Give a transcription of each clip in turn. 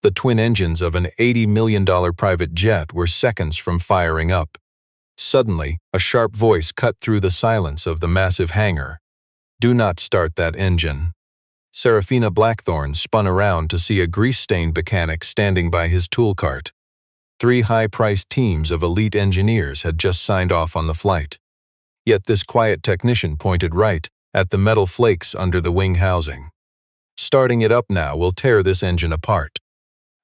The twin engines of an $80 million private jet were seconds from firing up. Suddenly, a sharp voice cut through the silence of the massive hangar. "Do not start that engine." Serafina Blackthorn spun around to see a grease-stained mechanic standing by his tool cart. 3 high-priced teams of elite engineers had just signed off on the flight. Yet this quiet technician pointed right at the metal flakes under the wing housing. "Starting it up now will tear this engine apart."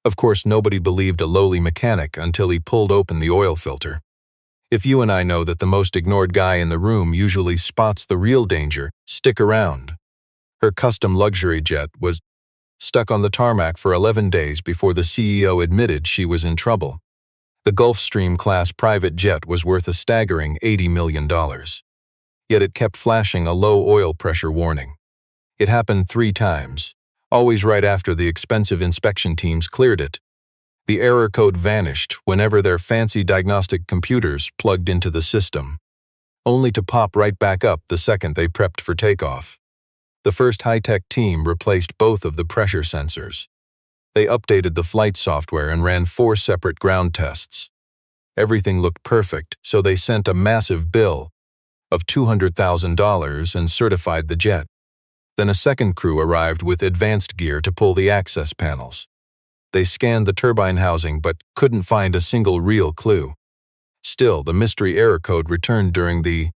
Of course, nobody believed a lowly mechanic until he pulled open the oil filter. If you and I know that the most ignored guy in the room usually spots the real danger, stick around. Her custom luxury jet was stuck on the tarmac for 11 days before the CEO admitted she was in trouble. The Gulfstream-class private jet was worth a staggering $80 million. Yet it kept flashing a low oil pressure warning. It happened 3 times, always right after the expensive inspection teams cleared it. The error code vanished whenever their fancy diagnostic computers plugged into the system, only to pop right back up the second they prepped for takeoff. The first high-tech team replaced both of the pressure sensors. They updated the flight software and ran 4 separate ground tests. Everything looked perfect, so they sent a massive bill of $200,000 and certified the jet. Then a second crew arrived with advanced gear to pull the access panels. They scanned the turbine housing but couldn't find a single real clue. Still, the mystery error code returned during the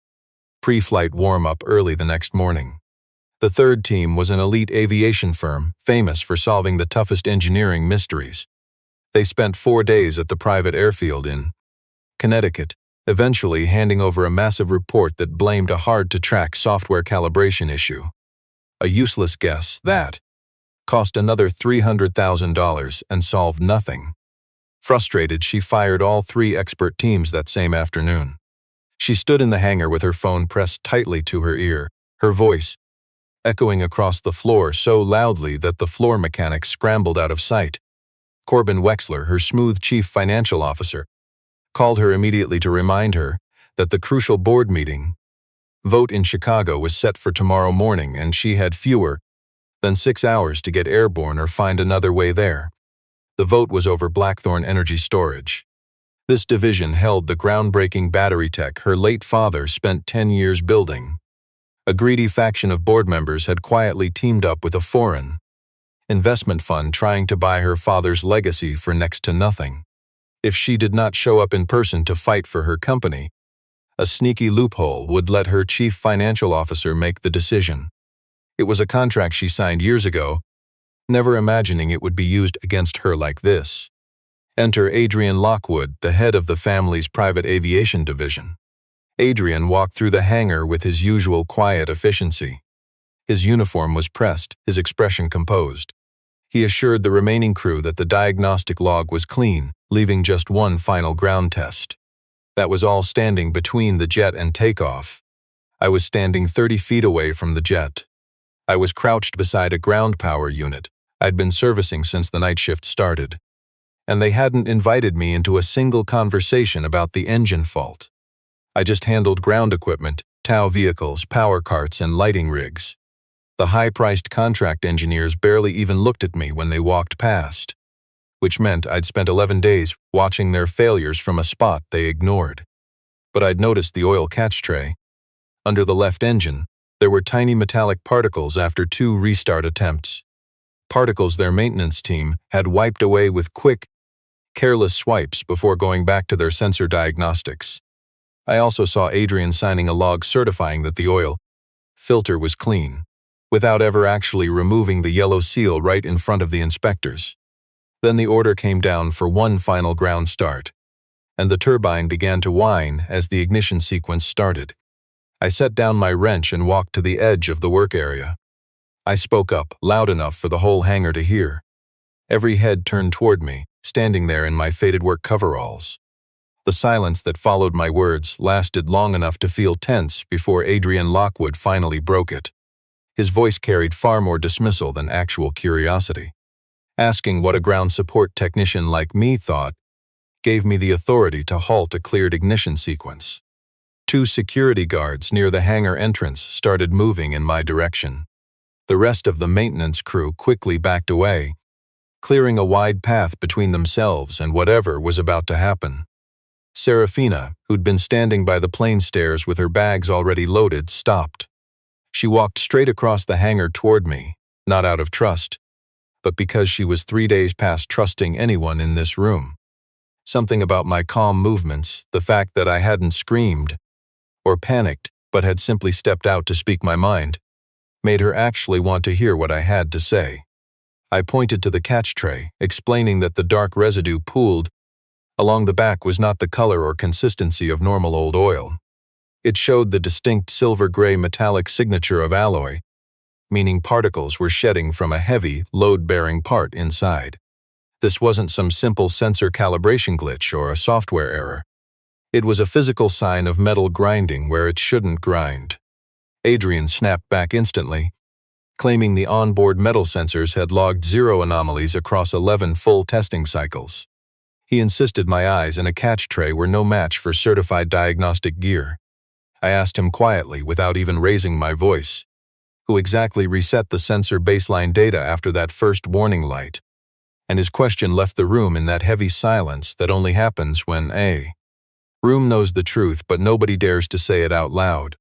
pre-flight warm-up early the next morning. The third team was an elite aviation firm famous for solving the toughest engineering mysteries. They spent 4 days at the private airfield in Connecticut, eventually handing over a massive report that blamed a hard-to-track software calibration issue. A useless guess that cost another $300,000 and solved nothing. Frustrated, she fired all 3 expert teams that same afternoon. She stood in the hangar with her phone pressed tightly to her ear, her voice echoing across the floor so loudly that the floor mechanics scrambled out of sight. Corbin Wexler, her smooth chief financial officer, called her immediately to remind her that the crucial board meeting vote in Chicago was set for tomorrow morning and she had fewer than 6 hours to get airborne or find another way there. The vote was over Blackthorn Energy Storage. This division held the groundbreaking battery tech her late father spent 10 years building. A greedy faction of board members had quietly teamed up with a foreign investment fund trying to buy her father's legacy for next to nothing. If she did not show up in person to fight for her company, a sneaky loophole would let her chief financial officer make the decision. It was a contract she signed years ago, never imagining it would be used against her like this. Enter Adrian Lockwood, the head of the family's private aviation division. Adrian walked through the hangar with his usual quiet efficiency. His uniform was pressed, his expression composed. He assured the remaining crew that the diagnostic log was clean, leaving just one final ground test. That was all standing between the jet and takeoff. I was standing 30 feet away from the jet. I was crouched beside a ground power unit I'd been servicing since the night shift started. And they hadn't invited me into a single conversation about the engine fault. I just handled ground equipment, tow vehicles, power carts, and lighting rigs. The high-priced contract engineers barely even looked at me when they walked past, which meant I'd spent 11 days watching their failures from a spot they ignored. But I'd noticed the oil catch tray. Under the left engine, there were tiny metallic particles after 2 restart attempts. Particles their maintenance team had wiped away with quick, careless swipes before going back to their sensor diagnostics. I also saw Adrian signing a log certifying that the oil filter was clean, without ever actually removing the yellow seal right in front of the inspectors. Then the order came down for one final ground start, and the turbine began to whine as the ignition sequence started. I set down my wrench and walked to the edge of the work area. I spoke up, loud enough for the whole hangar to hear. Every head turned toward me, standing there in my faded work coveralls. The silence that followed my words lasted long enough to feel tense before Adrian Lockwood finally broke it. His voice carried far more dismissal than actual curiosity. Asking what a ground support technician like me thought gave me the authority to halt a cleared ignition sequence. 2 security guards near the hangar entrance started moving in my direction. The rest of the maintenance crew quickly backed away, clearing a wide path between themselves and whatever was about to happen. Serafina, who'd been standing by the plane stairs with her bags already loaded, stopped. She walked straight across the hangar toward me, not out of trust, but because she was 3 days past trusting anyone in this room. Something about my calm movements, the fact that I hadn't screamed or panicked but had simply stepped out to speak my mind, made her actually want to hear what I had to say. I pointed to the catch tray, explaining that the dark residue pooled along the back was not the color or consistency of normal old oil. It showed the distinct silver-gray metallic signature of alloy, meaning particles were shedding from a heavy, load-bearing part inside. This wasn't some simple sensor calibration glitch or a software error. It was a physical sign of metal grinding where it shouldn't grind. Adrian snapped back instantly, claiming the onboard metal sensors had logged 0 anomalies across 11 full testing cycles. He insisted my eyes and a catch tray were no match for certified diagnostic gear. I asked him quietly, without even raising my voice, who exactly reset the sensor baseline data after that first warning light, and his question left the room in that heavy silence that only happens when a room knows the truth but nobody dares to say it out loud.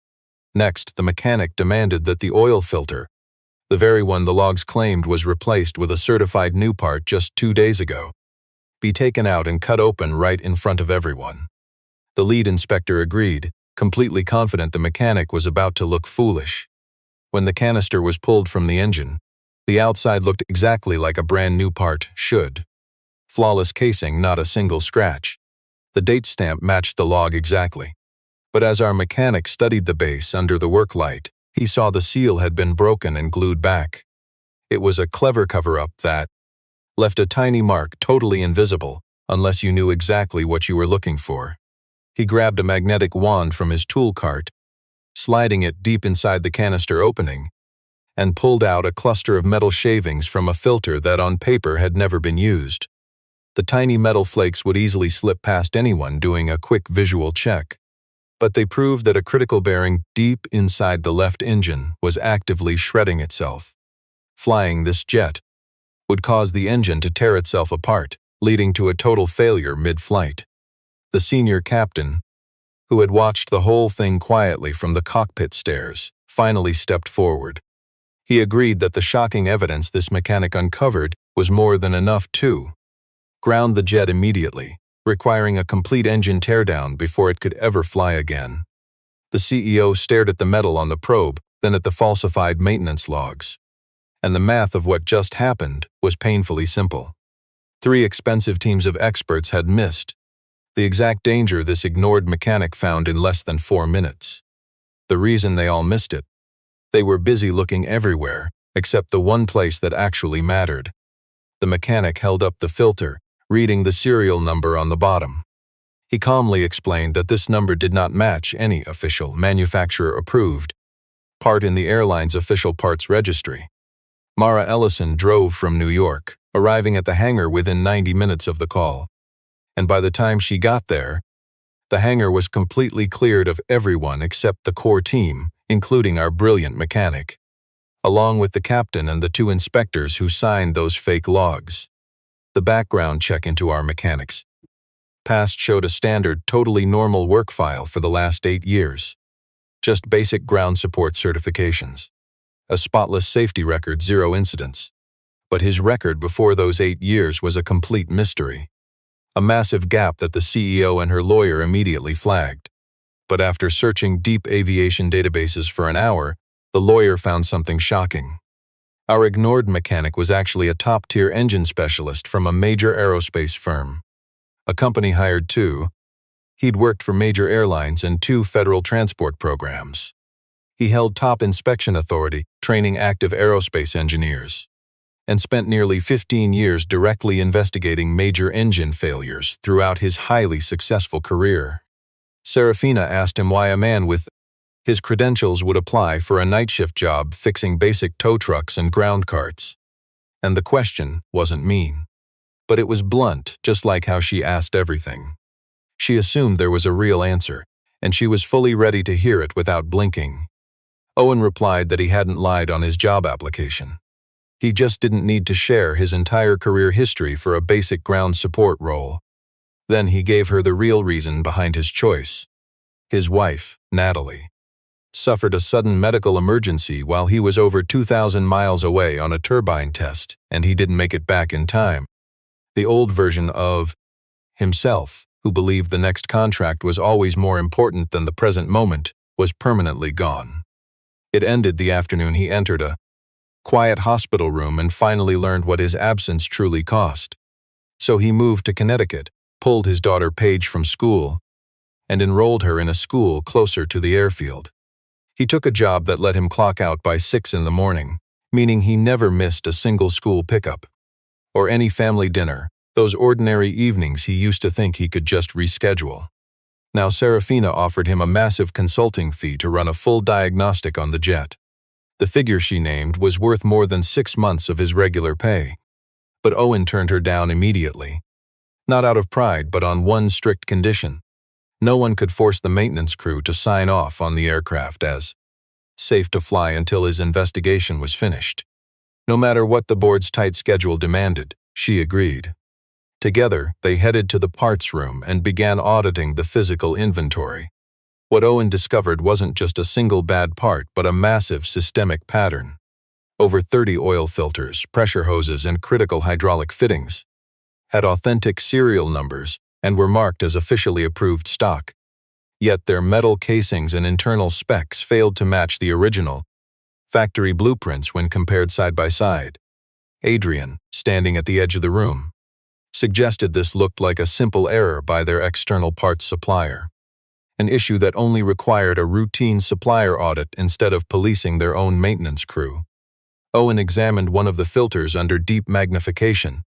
Next, the mechanic demanded that the oil filter, the very one the logs claimed was replaced with a certified new part just 2 days ago, be taken out and cut open right in front of everyone. The lead inspector agreed, completely confident the mechanic was about to look foolish. When the canister was pulled from the engine, the outside looked exactly like a brand new part should. Flawless casing, not a single scratch. The date stamp matched the log exactly. But as our mechanic studied the base under the work light, he saw the seal had been broken and glued back. It was a clever cover-up that left a tiny mark totally invisible unless you knew exactly what you were looking for. He grabbed a magnetic wand from his tool cart, sliding it deep inside the canister opening, and pulled out a cluster of metal shavings from a filter that on paper had never been used. The tiny metal flakes would easily slip past anyone doing a quick visual check, but they proved that a critical bearing deep inside the left engine was actively shredding itself. Flying this jet would cause the engine to tear itself apart, leading to a total failure mid-flight. The senior captain, who had watched the whole thing quietly from the cockpit stairs, finally stepped forward. He agreed that the shocking evidence this mechanic uncovered was more than enough to ground the jet immediately, requiring a complete engine teardown before it could ever fly again. The CEO stared at the metal on the probe, then at the falsified maintenance logs. And the math of what just happened was painfully simple. 3 expensive teams of experts had missed the exact danger this ignored mechanic found in less than 4 minutes. The reason they all missed it: they were busy looking everywhere except the one place that actually mattered. The mechanic held up the filter, reading the serial number on the bottom. He calmly explained that this number did not match any official manufacturer-approved part in the airline's official parts registry. Mara Ellison drove from New York, arriving at the hangar within 90 minutes of the call. And by the time she got there, the hangar was completely cleared of everyone except the core team, including our brilliant mechanic, along with the captain and the 2 inspectors who signed those fake logs. The background check into our mechanics past showed a standard, totally normal work file for the last 8 years. Just basic ground support certifications. A spotless safety record, 0 incidents. But his record before those 8 years was a complete mystery. A massive gap that the CEO and her lawyer immediately flagged. But after searching deep aviation databases for an hour, the lawyer found something shocking. Our ignored mechanic was actually a top-tier engine specialist from a major aerospace firm. A company hired 2. He'd worked for major airlines and 2 federal transport programs. He held top inspection authority, training active aerospace engineers, and spent nearly 15 years directly investigating major engine failures throughout his highly successful career. Serafina asked him why a man with his credentials would apply for a night shift job fixing basic tow trucks and ground carts. And the question wasn't mean, but it was blunt, just like how she asked everything. She assumed there was a real answer, and she was fully ready to hear it without blinking. Owen replied that he hadn't lied on his job application. He just didn't need to share his entire career history for a basic ground support role. Then he gave her the real reason behind his choice. His wife, Natalie, suffered a sudden medical emergency while he was over 2,000 miles away on a turbine test, and he didn't make it back in time. The old version of himself, who believed the next contract was always more important than the present moment, was permanently gone. It ended the afternoon he entered a quiet hospital room and finally learned what his absence truly cost. So he moved to Connecticut, pulled his daughter Paige from school, and enrolled her in a school closer to the airfield. He took a job that let him clock out by 6 in the morning, meaning he never missed a single school pickup or any family dinner, those ordinary evenings he used to think he could just reschedule. Now Serafina offered him a massive consulting fee to run a full diagnostic on the jet. The figure she named was worth more than 6 months of his regular pay. But Owen turned her down immediately. Not out of pride, but on one strict condition. No one could force the maintenance crew to sign off on the aircraft as safe to fly until his investigation was finished. No matter what the board's tight schedule demanded, she agreed. Together, they headed to the parts room and began auditing the physical inventory. What Owen discovered wasn't just a single bad part, but a massive systemic pattern. Over 30 oil filters, pressure hoses, and critical hydraulic fittings had authentic serial numbers and were marked as officially approved stock. Yet their metal casings and internal specs failed to match the original factory blueprints when compared side by side. Adrian, standing at the edge of the room, suggested this looked like a simple error by their external parts supplier, an issue that only required a routine supplier audit instead of policing their own maintenance crew. Owen examined one of the filters under deep magnification,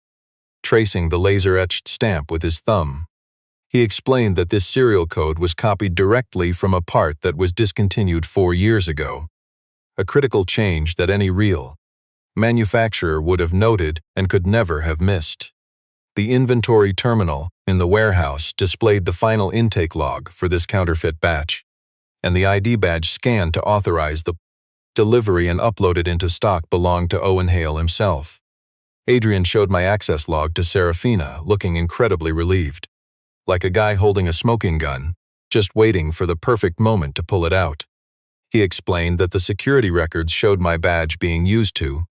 tracing the laser-etched stamp with his thumb. He explained that this serial code was copied directly from a part that was discontinued 4 years ago, a critical change that any real manufacturer would have noted and could never have missed. The inventory terminal in the warehouse displayed the final intake log for this counterfeit batch, and the ID badge scanned to authorize the delivery and uploaded into stock belonged to Owen Hale himself. Adrian showed my access log to Serafina, looking incredibly relieved, like a guy holding a smoking gun, just waiting for the perfect moment to pull it out. He explained that the security records showed my badge being used to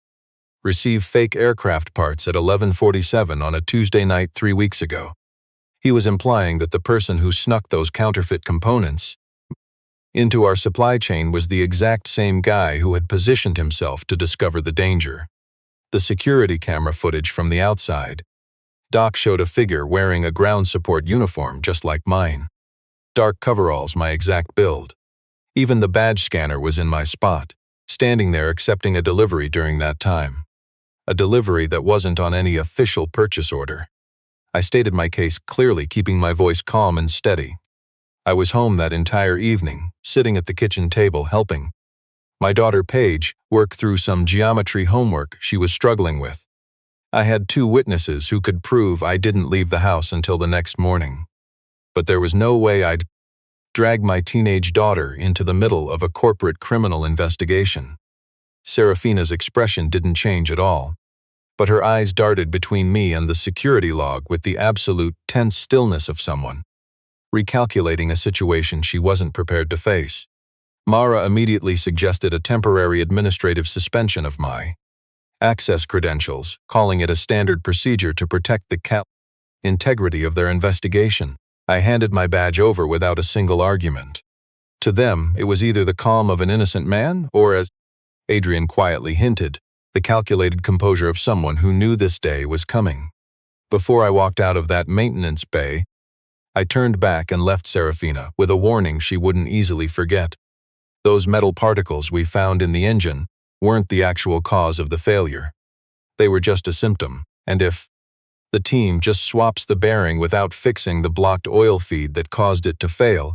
receive fake aircraft parts at 11:47 on a Tuesday night 3 weeks ago. He was implying that the person who snuck those counterfeit components into our supply chain was the exact same guy who had positioned himself to discover the danger. The security camera footage from the outside dock showed a figure wearing a ground support uniform just like mine. Dark coveralls, my exact build. Even the badge scanner was in my spot, standing there accepting a delivery during that time. A delivery that wasn't on any official purchase order. I stated my case clearly, keeping my voice calm and steady. I was home that entire evening, sitting at the kitchen table helping my daughter Paige work through some geometry homework she was struggling with. I had 2 witnesses who could prove I didn't leave the house until the next morning. But there was no way I'd drag my teenage daughter into the middle of a corporate criminal investigation. Serafina's expression didn't change at all, but her eyes darted between me and the security log with the absolute tense stillness of someone recalculating a situation she wasn't prepared to face. Mara immediately suggested a temporary administrative suspension of my access credentials, calling it a standard procedure to protect the integrity of their investigation. I handed my badge over without a single argument. To them, it was either the calm of an innocent man or, as Adrian quietly hinted, the calculated composure of someone who knew this day was coming. Before I walked out of that maintenance bay, I turned back and left Serafina with a warning she wouldn't easily forget. Those metal particles we found in the engine weren't the actual cause of the failure. They were just a symptom, and if the team just swaps the bearing without fixing the blocked oil feed that caused it to fail,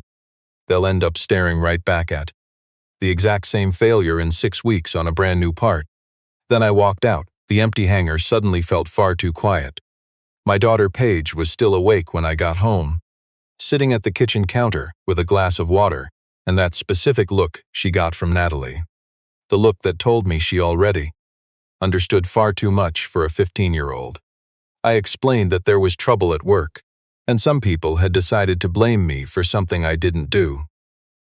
they'll end up staring right back at the exact same failure in 6 weeks on a brand new part. Then I walked out. The empty hangar suddenly felt far too quiet. My daughter Paige was still awake when I got home, sitting at the kitchen counter with a glass of water and that specific look she got from Natalie. The look that told me she already understood far too much for a 15-year-old. I explained that there was trouble at work, and some people had decided to blame me for something I didn't do.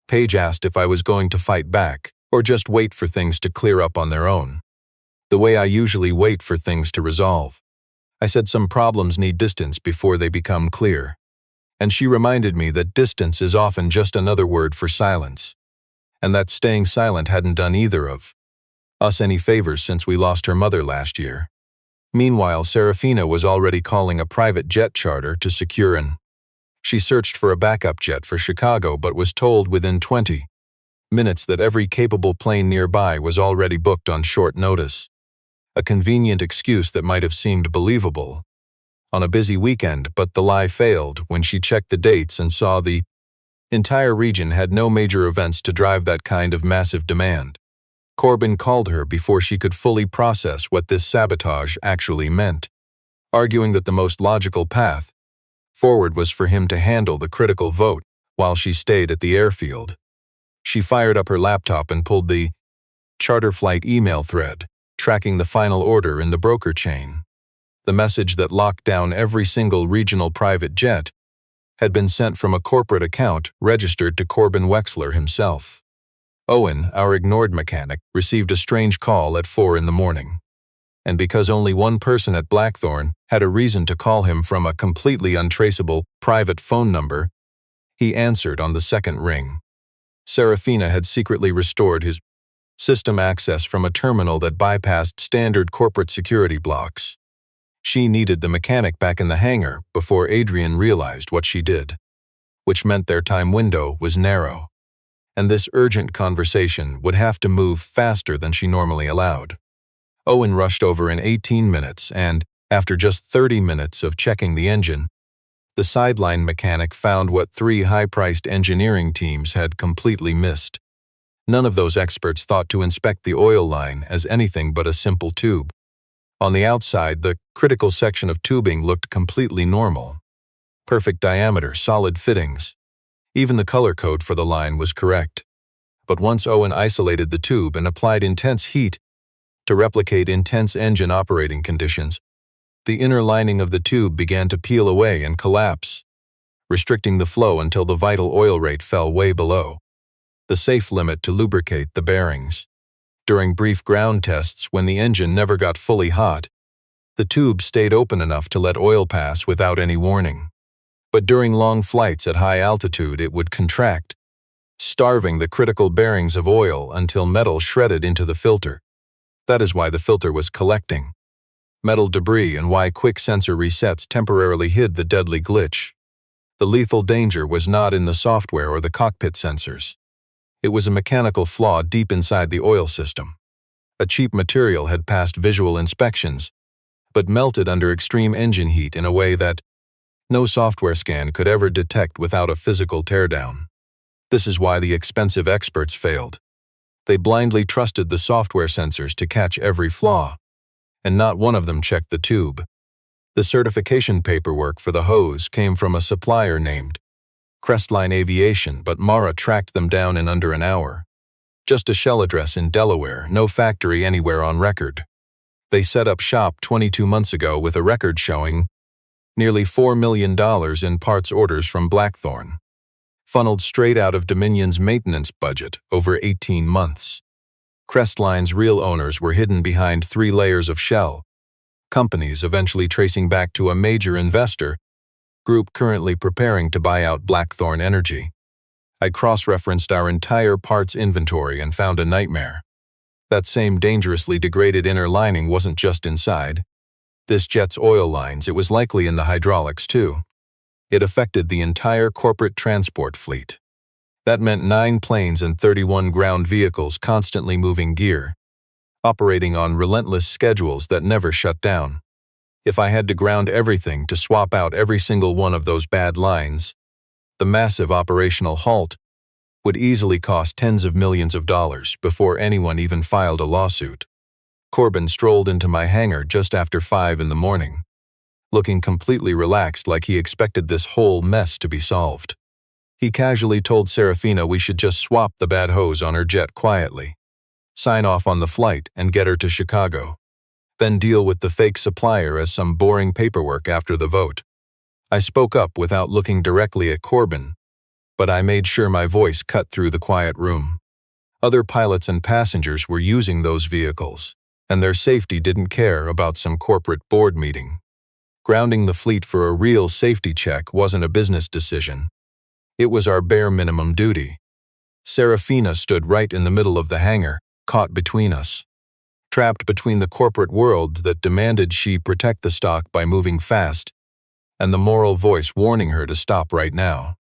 Paige asked if I was going to fight back, or just wait for things to clear up on their own. The way I usually wait for things to resolve. I said some problems need distance before they become clear. And she reminded me that distance is often just another word for silence, and that staying silent hadn't done either of us any favors since we lost her mother last year. Meanwhile, Serafina was already calling a private jet charter to secure she searched for a backup jet for Chicago but was told within 20 minutes that every capable plane nearby was already booked on short notice. A convenient excuse that might have seemed believable on a busy weekend, but the lie failed when she checked the dates and saw the entire region had no major events to drive that kind of massive demand. Corbin called her before she could fully process what this sabotage actually meant, arguing that the most logical path forward was for him to handle the critical vote while she stayed at the airfield. She fired up her laptop and pulled the charter flight email thread, tracking the final order in the broker chain. The message that locked down every single regional private jet had been sent from a corporate account registered to Corbin Wexler himself. Owen, our ignored mechanic, received a strange call at 4 in the morning. And because only one person at Blackthorn had a reason to call him from a completely untraceable private phone number, he answered on the second ring. Serafina had secretly restored his system access from a terminal that bypassed standard corporate security blocks. She needed the mechanic back in the hangar before Adrian realized what she did, which meant their time window was narrow, and this urgent conversation would have to move faster than she normally allowed. Owen rushed over in 18 minutes and, after just 30 minutes of checking the engine, the sideline mechanic found what 3 high-priced engineering teams had completely missed. None of those experts thought to inspect the oil line as anything but a simple tube. On the outside, the critical section of tubing looked completely normal. Perfect diameter, solid fittings. Even the color code for the line was correct. But once Owen isolated the tube and applied intense heat to replicate intense engine operating conditions, the inner lining of the tube began to peel away and collapse, restricting the flow until the vital oil rate fell way below the safe limit to lubricate the bearings. During brief ground tests, when the engine never got fully hot, the tube stayed open enough to let oil pass without any warning. But during long flights at high altitude, it would contract, starving the critical bearings of oil until metal shredded into the filter. That is why the filter was collecting metal debris and why quick sensor resets temporarily hid the deadly glitch. The lethal danger was not in the software or the cockpit sensors. It was a mechanical flaw deep inside the oil system. A cheap material had passed visual inspections, but melted under extreme engine heat in a way that no software scan could ever detect without a physical teardown. This is why the expensive experts failed. They blindly trusted the software sensors to catch every flaw, and not one of them checked the tube. The certification paperwork for the hose came from a supplier named Crestline Aviation, but Mara tracked them down in under an hour. Just a shell address in Delaware, no factory anywhere on record. They set up shop 22 months ago with a record showing nearly $4 million in parts orders from Blackthorn, funneled straight out of Dominion's maintenance budget over 18 months. Crestline's real owners were hidden behind 3 layers of shell companies, eventually tracing back to a major investor group currently preparing to buy out Blackthorn Energy. I cross-referenced our entire parts inventory and found a nightmare. That same dangerously degraded inner lining wasn't just inside this jet's oil lines, it was likely in the hydraulics too. It affected the entire corporate transport fleet. That meant 9 planes and 31 ground vehicles constantly moving gear, operating on relentless schedules that never shut down. If I had to ground everything to swap out every single one of those bad lines, the massive operational halt would easily cost tens of millions of dollars before anyone even filed a lawsuit. Corbin strolled into my hangar just after 5 in the morning, looking completely relaxed, like he expected this whole mess to be solved. He casually told Serafina we should just swap the bad hose on her jet quietly, sign off on the flight, and get her to Chicago. then deal with the fake supplier as some boring paperwork after the vote. I spoke up without looking directly at Corbin, but I made sure my voice cut through the quiet room. Other pilots and passengers were using those vehicles, and their safety didn't care about some corporate board meeting. Grounding the fleet for a real safety check wasn't a business decision. It was our bare minimum duty. Serafina stood right in the middle of the hangar, caught between us. Trapped between the corporate world that demanded she protect the stock by moving fast, and the moral voice warning her to stop right now.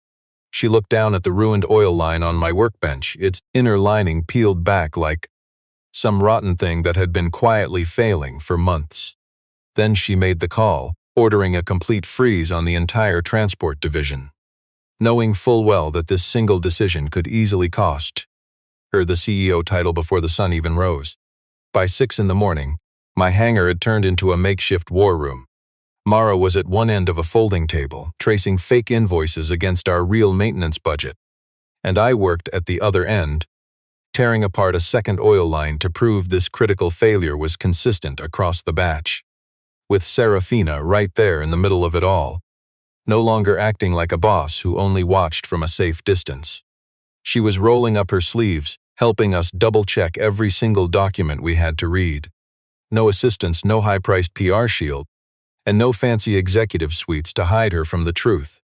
She looked down at the ruined oil line on my workbench, its inner lining peeled back like some rotten thing that had been quietly failing for months. Then she made the call, ordering a complete freeze on the entire transport division, knowing full well that this single decision could easily cost her the CEO title before the sun even rose. By 6 in the morning, my hangar had turned into a makeshift war room. Mara was at one end of a folding table, tracing fake invoices against our real maintenance budget, and I worked at the other end, tearing apart a second oil line to prove this critical failure was consistent across the batch. With Serafina right there in the middle of it all, no longer acting like a boss who only watched from a safe distance. She was rolling up her sleeves, helping us double-check every single document we had to read. No assistance, no high-priced PR shield, and no fancy executive suites to hide her from the truth.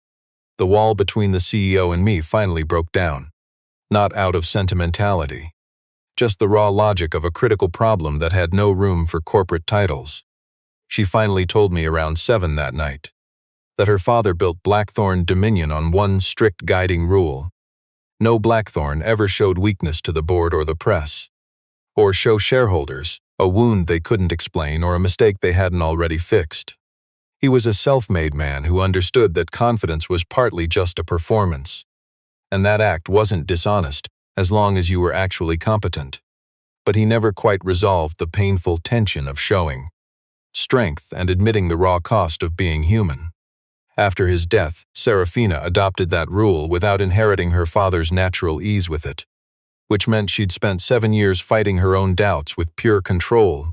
The wall between the CEO and me finally broke down. Not out of sentimentality. Just the raw logic of a critical problem that had no room for corporate titles. She finally told me around 7 that night that her father built Blackthorn Dominion on one strict guiding rule. No Blackthorn ever showed weakness to the board or the press, or show shareholders a wound they couldn't explain or a mistake they hadn't already fixed. He was a self-made man who understood that confidence was partly just a performance, and that act wasn't dishonest as long as you were actually competent. But he never quite resolved the painful tension of showing strength and admitting the raw cost of being human. After his death, Serafina adopted that rule without inheriting her father's natural ease with it, which meant she'd spent 7 years fighting her own doubts with pure control,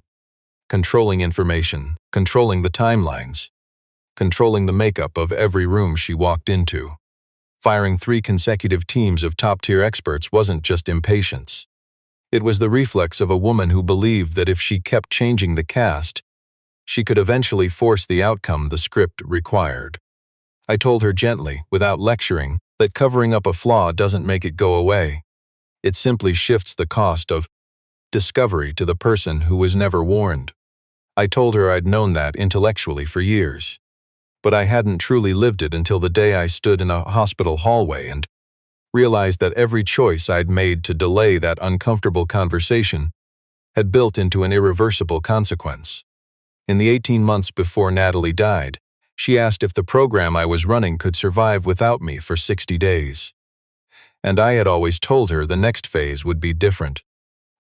controlling information, controlling the timelines, controlling the makeup of every room she walked into. Firing 3 consecutive teams of top-tier experts wasn't just impatience. It was the reflex of a woman who believed that if she kept changing the cast, she could eventually force the outcome the script required. I told her gently, without lecturing, that covering up a flaw doesn't make it go away. It simply shifts the cost of discovery to the person who was never warned. I told her I'd known that intellectually for years, but I hadn't truly lived it until the day I stood in a hospital hallway and realized that every choice I'd made to delay that uncomfortable conversation had built into an irreversible consequence. In the 18 months before Natalie died, she asked if the program I was running could survive without me for 60 days. And I had always told her the next phase would be different,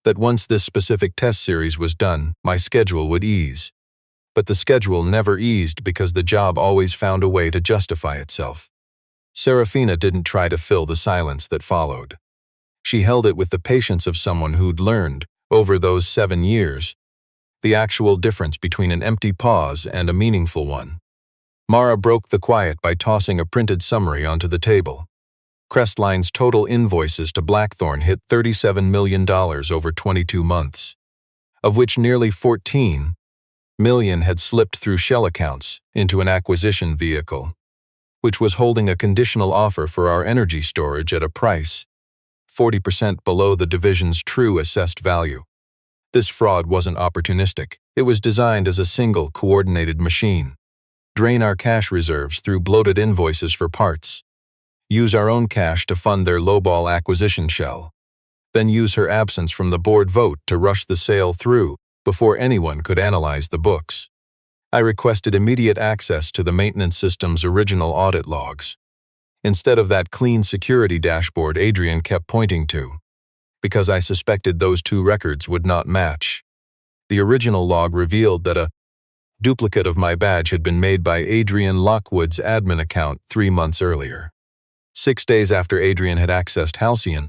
that once this specific test series was done, my schedule would ease. But the schedule never eased because the job always found a way to justify itself. Serafina didn't try to fill the silence that followed. She held it with the patience of someone who'd learned, over those 7 years, the actual difference between an empty pause and a meaningful one. Mara broke the quiet by tossing a printed summary onto the table. Crestline's total invoices to Blackthorn hit $37 million over 22 months, of which nearly 14 million had slipped through shell accounts into an acquisition vehicle, which was holding a conditional offer for our energy storage at a price 40% below the division's true assessed value. This fraud wasn't opportunistic. It was designed as a single, coordinated machine. Drain our cash reserves through bloated invoices for parts. Use our own cash to fund their lowball acquisition shell. Then use her absence from the board vote to rush the sale through before anyone could analyze the books. I requested immediate access to the maintenance system's original audit logs, instead of that clean security dashboard Adrian kept pointing to, because I suspected those 2 records would not match. The original log revealed that a duplicate of my badge had been made by Adrian Lockwood's admin account 3 months earlier. 6 days after Adrian had accessed Halcyon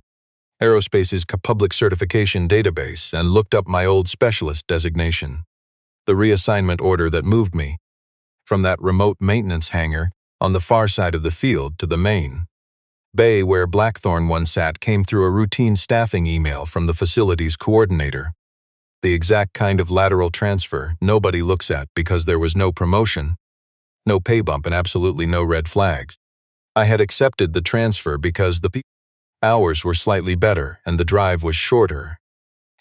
Aerospace's public certification database and looked up my old specialist designation. the reassignment order that moved me from that remote maintenance hangar on the far side of the field to the main bay where Blackthorn once sat came through a routine staffing email from the facility's coordinator. The exact kind of lateral transfer nobody looks at because there was no promotion, no pay bump, and absolutely no red flags. I had accepted the transfer because the hours were slightly better and the drive was shorter,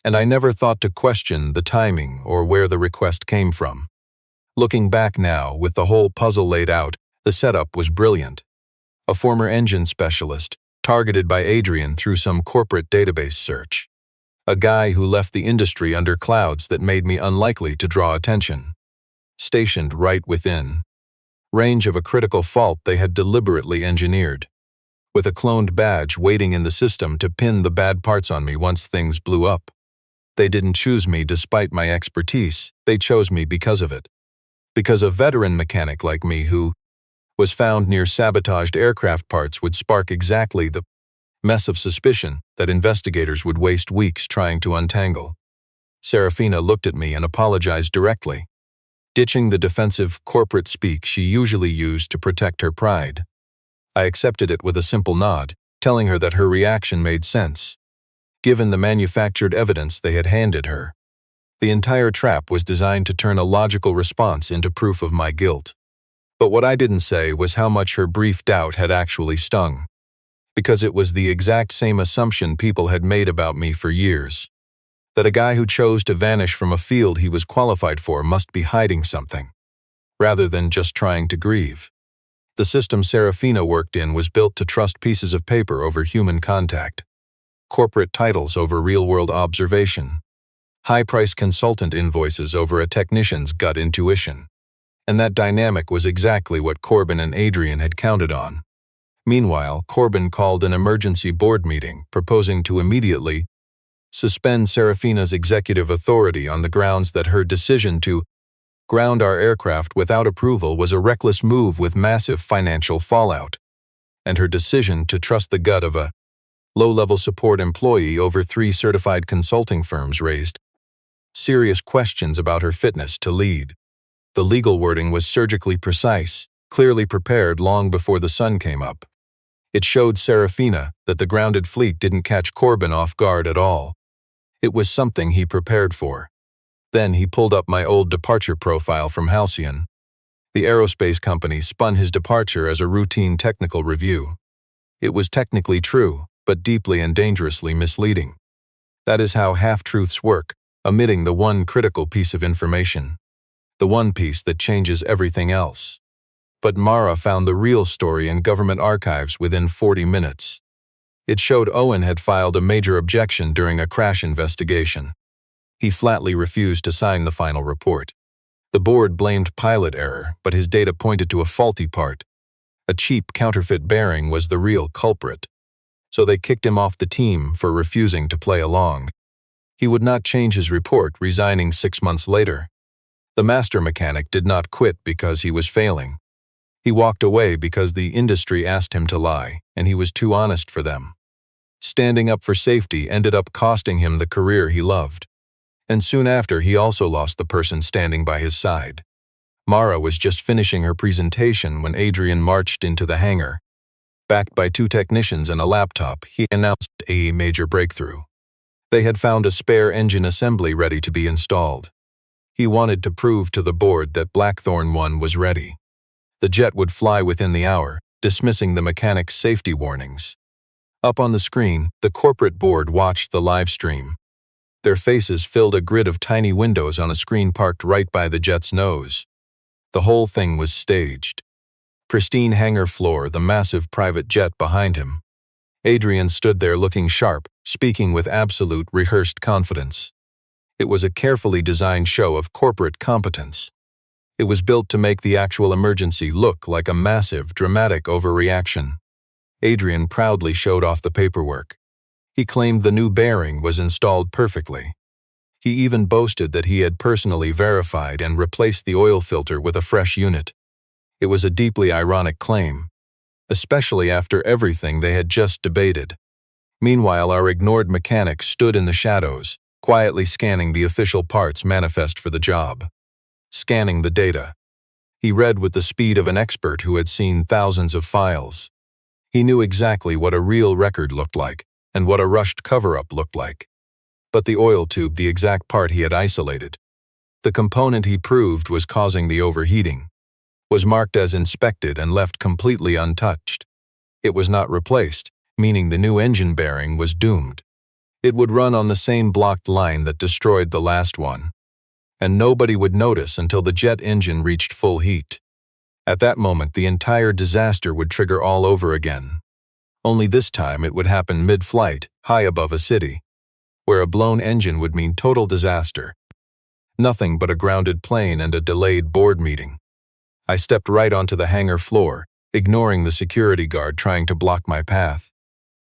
and I never thought to question the timing or where the request came from. Looking back now, with the whole puzzle laid out, the setup was brilliant. A former engine specialist, targeted by Adrian through some corporate database search. A guy who left the industry under clouds that made me unlikely to draw attention. Stationed right within range of a critical fault they had deliberately engineered, with a cloned badge waiting in the system to pin the bad parts on me once things blew up. They didn't choose me despite my expertise, they chose me because of it. Because a veteran mechanic like me who was found near sabotaged aircraft parts would spark exactly the mess of suspicion that investigators would waste weeks trying to untangle. Serafina looked at me and apologized directly, ditching the defensive corporate speak she usually used to protect her pride. I accepted it with a simple nod, telling her that her reaction made sense, given the manufactured evidence they had handed her. The entire trap was designed to turn a logical response into proof of my guilt. But what I didn't say was how much her brief doubt had actually stung, because it was the exact same assumption people had made about me for years. That a guy who chose to vanish from a field he was qualified for must be hiding something, rather than just trying to grieve. The system Serafina worked in was built to trust pieces of paper over human contact, corporate titles over real-world observation, high-priced consultant invoices over a technician's gut intuition. And that dynamic was exactly what Corbin and Adrian had counted on. Meanwhile, Corbin called an emergency board meeting, proposing to immediately suspend Serafina's executive authority on the grounds that her decision to ground our aircraft without approval was a reckless move with massive financial fallout, and her decision to trust the gut of a low-level support employee over 3 certified consulting firms raised serious questions about her fitness to lead. The legal wording was surgically precise, clearly prepared long before the sun came up. It showed Serafina that the grounded fleet didn't catch Corbin off guard at all. It was something he prepared for. Then he pulled up my old departure profile from Halcyon. The aerospace company spun his departure as a routine technical review. It was technically true, but deeply and dangerously misleading. That is how half-truths work, omitting the one critical piece of information. The one piece that changes everything else. But Mara found the real story in government archives within 40 minutes. It showed Owen had filed a major objection during a crash investigation. He flatly refused to sign the final report. The board blamed pilot error, but his data pointed to a faulty part. A cheap counterfeit bearing was the real culprit. So they kicked him off the team for refusing to play along. He would not change his report, resigning 6 months later. The master mechanic did not quit because he was failing. He walked away because the industry asked him to lie, and he was too honest for them. Standing up for safety ended up costing him the career he loved. And soon after, he also lost the person standing by his side. Mara was just finishing her presentation when Adrian marched into the hangar. Backed by 2 technicians and a laptop, he announced a major breakthrough. They had found a spare engine assembly ready to be installed. He wanted to prove to the board that Blackthorn 1 was ready. The jet would fly within the hour, dismissing the mechanic's safety warnings. Up on the screen, the corporate board watched the live stream. Their faces filled a grid of tiny windows on a screen parked right by the jet's nose. The whole thing was staged. Pristine hangar floor, the massive private jet behind him. Adrian stood there looking sharp, speaking with absolute rehearsed confidence. It was a carefully designed show of corporate competence. It was built to make the actual emergency look like a massive, dramatic overreaction. Adrian proudly showed off the paperwork. He claimed the new bearing was installed perfectly. He even boasted that he had personally verified and replaced the oil filter with a fresh unit. It was a deeply ironic claim, especially after everything they had just debated. Meanwhile, our ignored mechanic stood in the shadows, quietly scanning the official parts manifest for the job. scanning the data. He read with the speed of an expert who had seen thousands of files. He knew exactly what a real record looked like and what a rushed cover-up looked like. But the oil tube, the exact part he had isolated, the component he proved was causing the overheating, was marked as inspected and left completely untouched. It was not replaced, meaning the new engine bearing was doomed. It would run on the same blocked line that destroyed the last one, and nobody would notice until the jet engine reached full heat. At that moment, the entire disaster would trigger all over again. Only this time it would happen mid-flight, high above a city, where a blown engine would mean total disaster. Nothing but a grounded plane and a delayed board meeting. I stepped right onto the hangar floor, ignoring the security guard trying to block my path.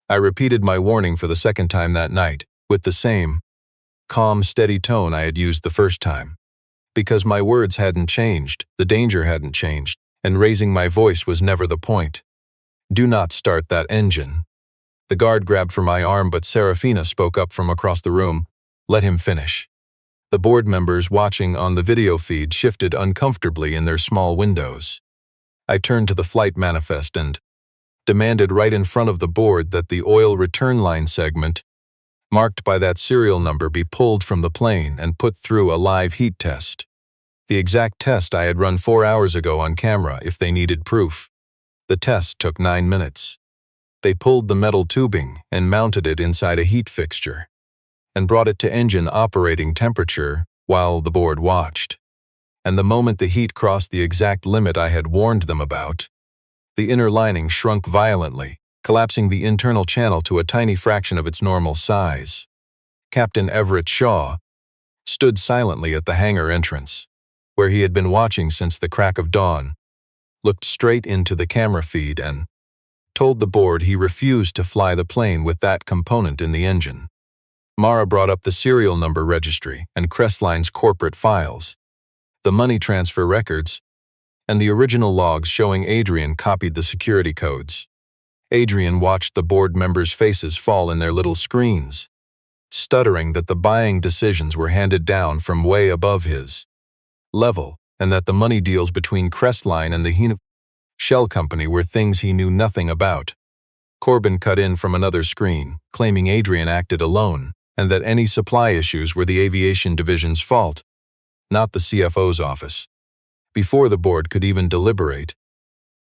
I repeated my warning for the second time that night, with the same calm, steady tone I had used the first time. Because my words hadn't changed, the danger hadn't changed, and raising my voice was never the point. Do not start that engine. The guard grabbed for my arm, but Serafina spoke up from across the room. Let him finish. The board members watching on the video feed shifted uncomfortably in their small windows. I turned to the flight manifest and demanded right in front of the board that the oil return line segment, marked by that serial number, be pulled from the plane and put through a live heat test. The exact test I had run 4 hours ago on camera if they needed proof. The test took 9 minutes. They pulled the metal tubing and mounted it inside a heat fixture, and brought it to engine operating temperature while the board watched. And the moment the heat crossed the exact limit I had warned them about, the inner lining shrunk violently, collapsing the internal channel to a tiny fraction of its normal size. Captain Everett Shaw stood silently at the hangar entrance, where he had been watching since the crack of dawn, looked straight into the camera feed and told the board he refused to fly the plane with that component in the engine. Mara brought up the serial number registry and Crestline's corporate files, the money transfer records, and the original logs showing Adrian copied the security codes. Adrian watched the board members' faces fall in their little screens, stuttering that the buying decisions were handed down from way above his level, and that the money deals between Crestline and the shell company were things he knew nothing about. Corbin cut in from another screen, claiming Adrian acted alone, and that any supply issues were the aviation division's fault, not the CFO's office. Before the board could even deliberate,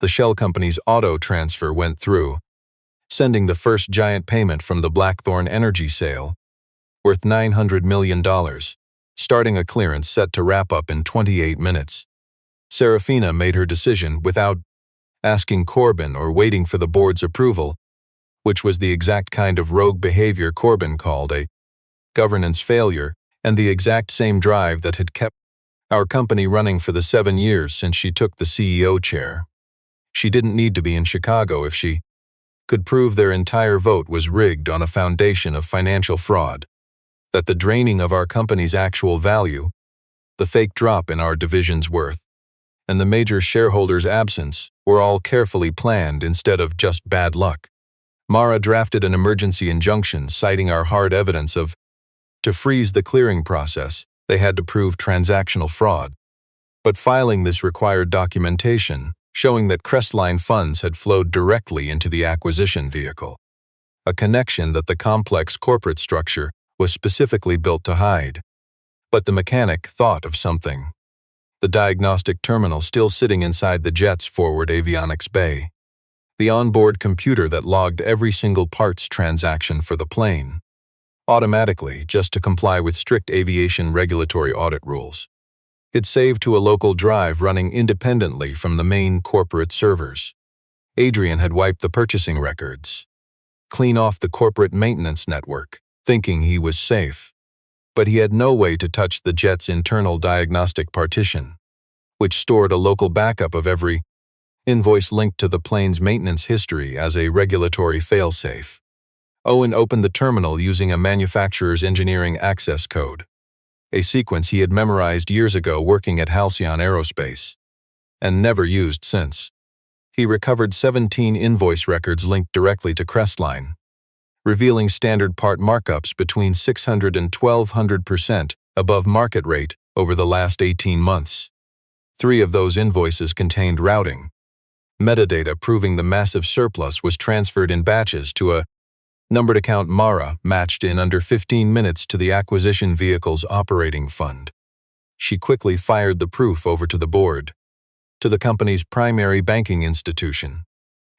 the shell company's auto transfer went through, sending the first giant payment from the Blackthorn energy sale, worth $900 million, starting a clearance set to wrap up in 28 minutes. Serafina made her decision without asking Corbin or waiting for the board's approval, which was the exact kind of rogue behavior Corbin called a governance failure, and the exact same drive that had kept our company running for the 7 years since she took the CEO chair. She didn't need to be in Chicago if she could prove their entire vote was rigged on a foundation of financial fraud, that the draining of our company's actual value, the fake drop in our division's worth, and the major shareholders' absence were all carefully planned instead of just bad luck. Mara drafted an emergency injunction citing our hard evidence of to freeze the clearing process. They had to prove transactional fraud. But filing this required documentation showing that Crestline funds had flowed directly into the acquisition vehicle, a connection that the complex corporate structure was specifically built to hide. But the mechanic thought of something. The diagnostic terminal still sitting inside the jet's forward avionics bay. The onboard computer that logged every single parts transaction for the plane, automatically just to comply with strict aviation regulatory audit rules. It saved to a local drive running independently from the main corporate servers. Adrian had wiped the purchasing records, clean off the corporate maintenance network, thinking he was safe. But he had no way to touch the jet's internal diagnostic partition, which stored a local backup of every invoice linked to the plane's maintenance history as a regulatory failsafe. Owen opened the terminal using a manufacturer's engineering access code, a sequence he had memorized years ago working at Halcyon Aerospace, and never used since. He recovered 17 invoice records linked directly to Crestline, revealing standard part markups between 600 and 1200% above market rate over the last 18 months. 3 of those invoices contained routing metadata proving the massive surplus was transferred in batches to a numbered account Mara matched in under 15 minutes to the acquisition vehicle's operating fund. She quickly fired the proof over to the board, to the company's primary banking institution,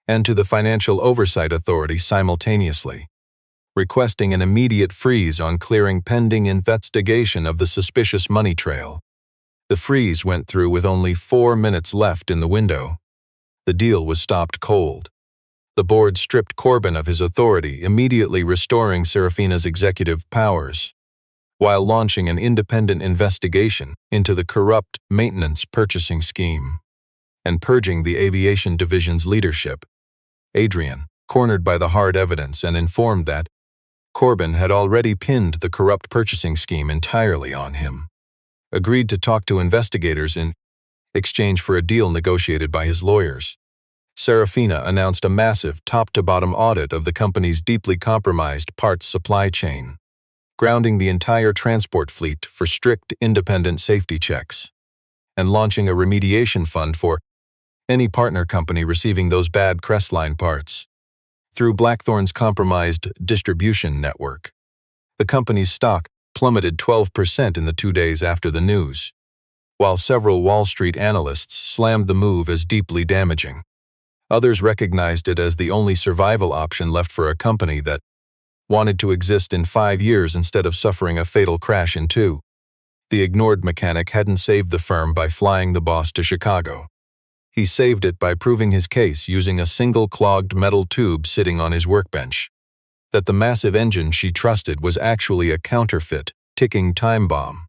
and to the Financial Oversight Authority simultaneously, requesting an immediate freeze on clearing pending investigation of the suspicious money trail. The freeze went through with only 4 minutes left in the window. The deal was stopped cold. The board stripped Corbin of his authority, immediately restoring Serafina's executive powers, while launching an independent investigation into the corrupt maintenance purchasing scheme, and purging the aviation division's leadership. Adrian, cornered by the hard evidence and informed that Corbin had already pinned the corrupt purchasing scheme entirely on him, agreed to talk to investigators in exchange for a deal negotiated by his lawyers. Serafina announced a massive top-to-bottom audit of the company's deeply compromised parts supply chain, grounding the entire transport fleet for strict independent safety checks, and launching a remediation fund for any partner company receiving those bad Crestline parts. Through Blackthorn's compromised distribution network, the company's stock plummeted 12% in the 2 days after the news, while several Wall Street analysts slammed the move as deeply damaging. Others recognized it as the only survival option left for a company that wanted to exist in 5 years instead of suffering a fatal crash in 2. The ignored mechanic hadn't saved the firm by flying the boss to Chicago. He saved it by proving his case using a single clogged metal tube sitting on his workbench, that the massive engine she trusted was actually a counterfeit, ticking time bomb.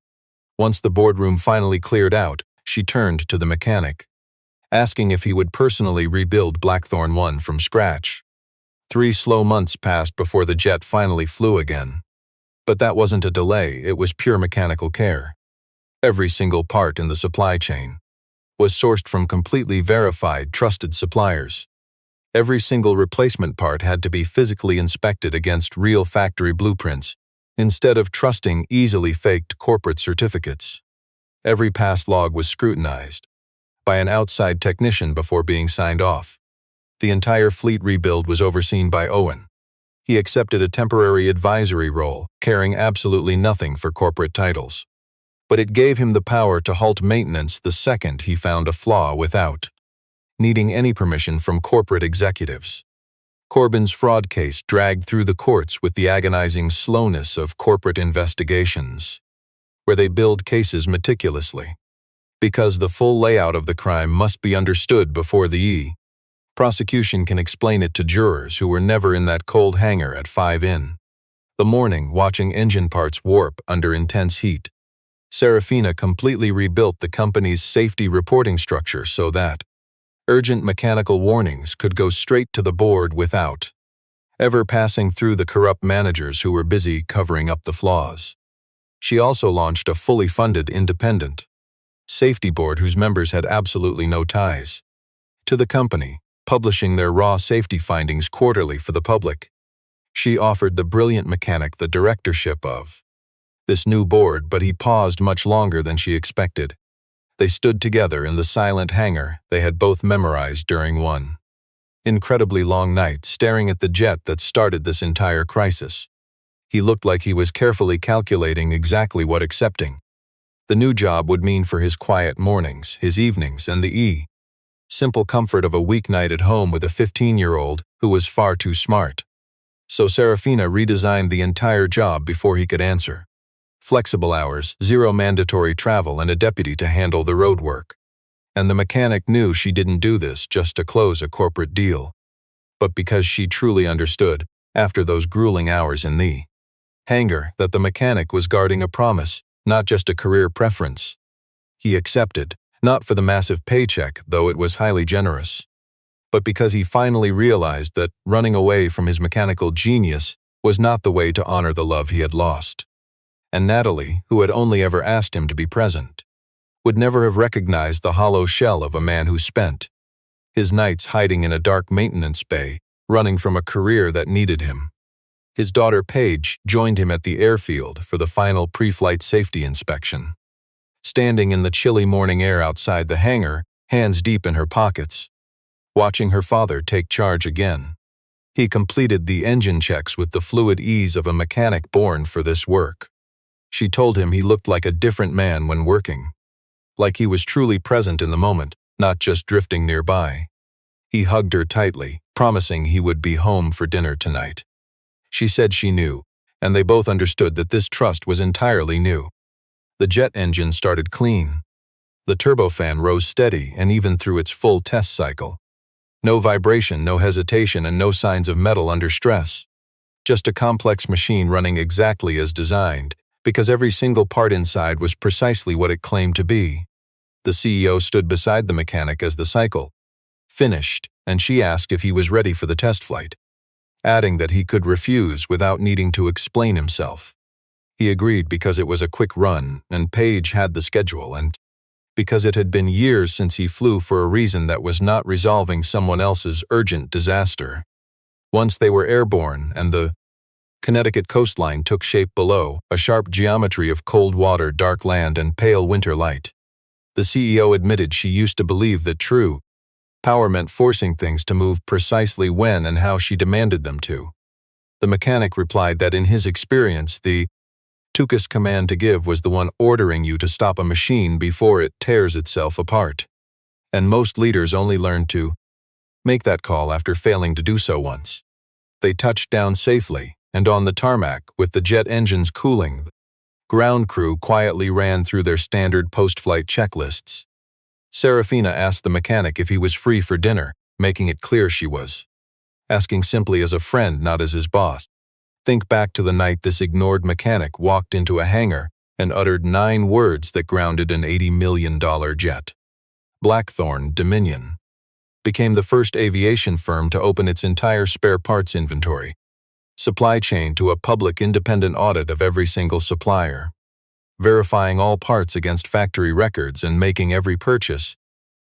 Once the boardroom finally cleared out, she turned to the mechanic, asking if he would personally rebuild Blackthorn 1 from scratch. 3 slow months passed before the jet finally flew again. But that wasn't a delay, it was pure mechanical care. Every single part in the supply chain was sourced from completely verified, trusted suppliers. Every single replacement part had to be physically inspected against real factory blueprints, instead of trusting easily faked corporate certificates. Every past log was scrutinized by an outside technician before being signed off. The entire fleet rebuild was overseen by Owen. He accepted a temporary advisory role, caring absolutely nothing for corporate titles. But it gave him the power to halt maintenance the second he found a flaw without needing any permission from corporate executives. Corbin's fraud case dragged through the courts with the agonizing slowness of corporate investigations, where they build cases meticulously, because the full layout of the crime must be understood before the prosecution can explain it to jurors who were never in that cold hangar at 5 in the morning watching engine parts warp under intense heat. Serafina completely rebuilt the company's safety reporting structure so that urgent mechanical warnings could go straight to the board without ever passing through the corrupt managers who were busy covering up the flaws. She also launched a fully funded independent safety board whose members had absolutely no ties to the company, publishing their raw safety findings quarterly for the public. She offered the brilliant mechanic the directorship of this new board, but he paused much longer than she expected. They stood together in the silent hangar they had both memorized during one incredibly long night, staring at the jet that started this entire crisis. He looked like he was carefully calculating exactly what accepting the new job would mean for his quiet mornings, his evenings, and the simple comfort of a weeknight at home with a 15-year-old who was far too smart. So Serafina redesigned the entire job before he could answer. Flexible hours, 0 mandatory travel, and a deputy to handle the road work. And the mechanic knew she didn't do this just to close a corporate deal, but because she truly understood, after those grueling hours in the hangar, that the mechanic was guarding a promise, not just a career preference. He accepted, not for the massive paycheck, though it was highly generous, but because he finally realized that running away from his mechanical genius was not the way to honor the love he had lost. And Natalie, who had only ever asked him to be present, would never have recognized the hollow shell of a man who spent his nights hiding in a dark maintenance bay, running from a career that needed him. His daughter Paige joined him at the airfield for the final pre-flight safety inspection. standing in the chilly morning air outside the hangar, hands deep in her pockets, watching her father take charge again. He completed the engine checks with the fluid ease of a mechanic born for this work. She told him he looked like a different man when working, like he was truly present in the moment, not just drifting nearby. He hugged her tightly, promising he would be home for dinner tonight. She said she knew, and they both understood that this trust was entirely new. The jet engine started clean. The turbofan rose steady and even through its full test cycle. No vibration, no hesitation, and no signs of metal under stress. Just a complex machine running exactly as designed, because every single part inside was precisely what it claimed to be. The CEO stood beside the mechanic as the cycle finished, and she asked if he was ready for the test flight, adding that he could refuse without needing to explain himself. He agreed because it was a quick run, and Paige had the schedule, and because it had been years since he flew for a reason that was not resolving someone else's urgent disaster. Once they were airborne and the Connecticut coastline took shape below, a sharp geometry of cold water, dark land, and pale winter light. The CEO admitted she used to believe that true power meant forcing things to move precisely when and how she demanded them to. The mechanic replied that in his experience, the toughest command to give was the one ordering you to stop a machine before it tears itself apart. And most leaders only learn to make that call after failing to do so once. They touched down safely, and on the tarmac, with the jet engines cooling, the ground crew quietly ran through their standard post-flight checklists. Serafina asked the mechanic if he was free for dinner, making it clear she was. Asking simply as a friend, not as his boss. Think back to the night this ignored mechanic walked into a hangar and uttered 9 words that grounded an $80 million jet. Blackthorn, Dominion, became the first aviation firm to open its entire spare parts inventory, supply chain to a public independent audit of every single supplier, verifying all parts against factory records and making every purchase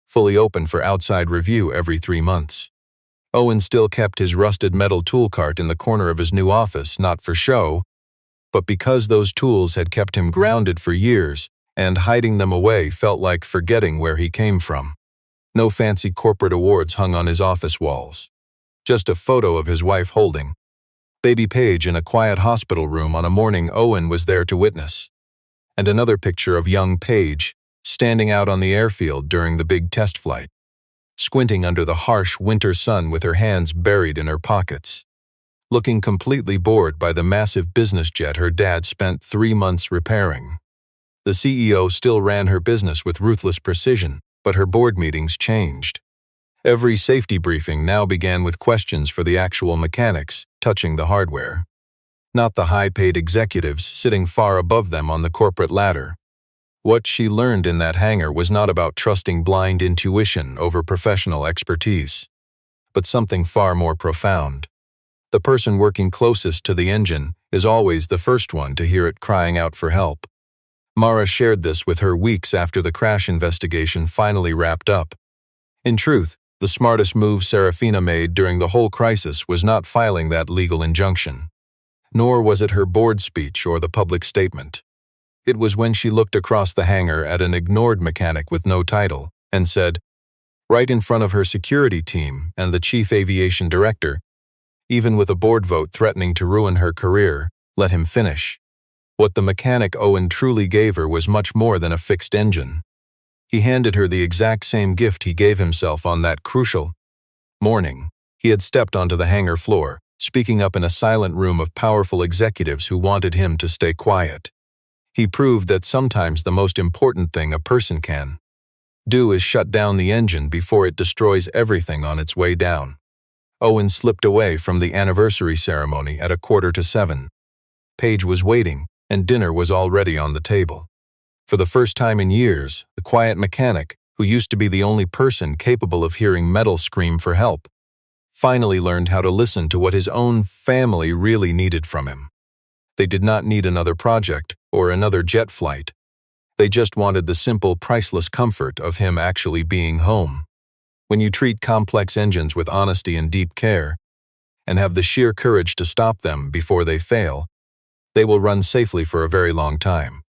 fully open for outside review every 3 months. Owen still kept his rusted metal tool cart in the corner of his new office, not for show, but because those tools had kept him grounded for years, and hiding them away felt like forgetting where he came from. No fancy corporate awards hung on his office walls. Just a photo of his wife holding baby Paige in a quiet hospital room on a morning Owen was there to witness, and another picture of young Paige standing out on the airfield during the big test flight, squinting under the harsh winter sun with her hands buried in her pockets, looking completely bored by the massive business jet her dad spent 3 months repairing. The CEO still ran her business with ruthless precision, but her board meetings changed. Every safety briefing now began with questions for the actual mechanics touching the hardware, not the high-paid executives sitting far above them on the corporate ladder. What she learned in that hangar was not about trusting blind intuition over professional expertise, but something far more profound. The person working closest to the engine is always the first one to hear it crying out for help. Mara shared this with her weeks after the crash investigation finally wrapped up. In truth, the smartest move Serafina made during the whole crisis was not filing that legal injunction. Nor was it her board speech or the public statement. It was when she looked across the hangar at an ignored mechanic with no title and said, right in front of her security team and the chief aviation director, even with a board vote threatening to ruin her career, let him finish. What the mechanic Owen truly gave her was much more than a fixed engine. He handed her the exact same gift he gave himself on that crucial morning. He had stepped onto the hangar floor, speaking up in a silent room of powerful executives who wanted him to stay quiet. He proved that sometimes the most important thing a person can do is shut down the engine before it destroys everything on its way down. Owen slipped away from the anniversary ceremony at 6:45. Paige was waiting, and dinner was already on the table. For the first time in years, the quiet mechanic, who used to be the only person capable of hearing metal scream for help, finally learned how to listen to what his own family really needed from him. They did not need another project or another jet flight. They just wanted the simple, priceless comfort of him actually being home. When you treat complex engines with honesty and deep care, and have the sheer courage to stop them before they fail, they will run safely for a very long time.